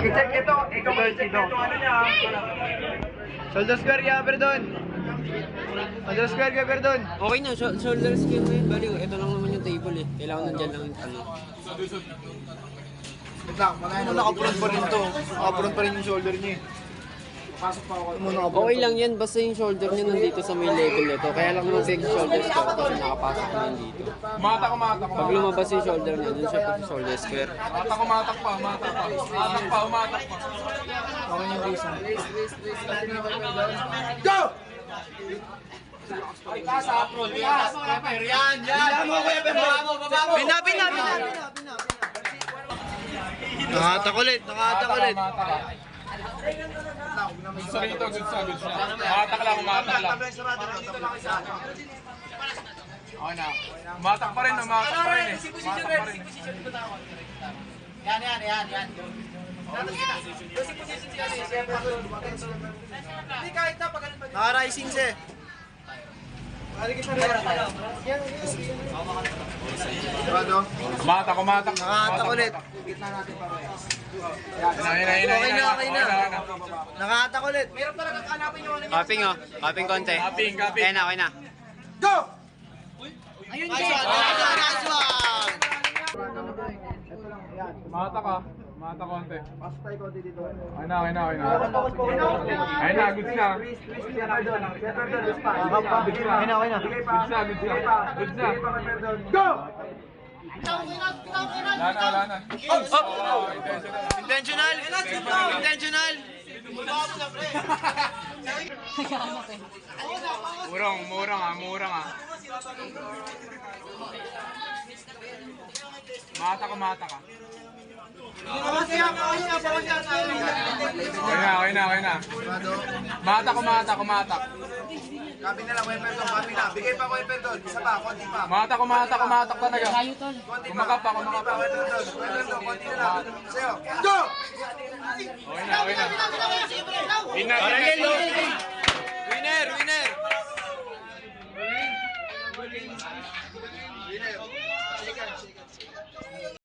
I-check ito. Ikaw mag-check ito. Ano niya? Shoulder square kaya, perdon. Shoulder square kaya, perdon. Okay na, shoulder square na yun. Bali, ito lang naman yung table eh. Kailangan nandyan lang yung ano. Wait lang, naka-front pa rin to. Naka-front pa rin yung shoulder niya. Okay lang yan, basta yung shoulder niya nandito sa may level nito. Kaya lang naman big shoulder square kasi nakapasok na yun dito. Matak ko. Pag lumabas yung shoulder niya, dun siya pag shoulder square. Matak pa. Umatak pa. Okay yung reason. Go! Yan! Pina! Nakatak ulit. Good sa rito, good sa. Matak lang. Okay na. Matak pa rin eh. Yan. Naka-rising siya. Matak. Nakatak ulit. Okay na. Nakatak ulit. Cupping oh. Cupping konti. Cupping. Okay na. Go! Nice one! Matak konti. Pasok tayo konti dito. Okay na. Ayun na, good na. Okay na. Good na. Go! Wala na. Intentional! Murang ah. Matak ka. Okay na. Matak. Copy na lang, weapon doon, copy na. Bigay pa ko weapon doon. Isa pa, konti pa. Matak talaga. Konti pa. Kumakap pa. Weapon doon, konti na lang. Sa'yo. Go! Okay na.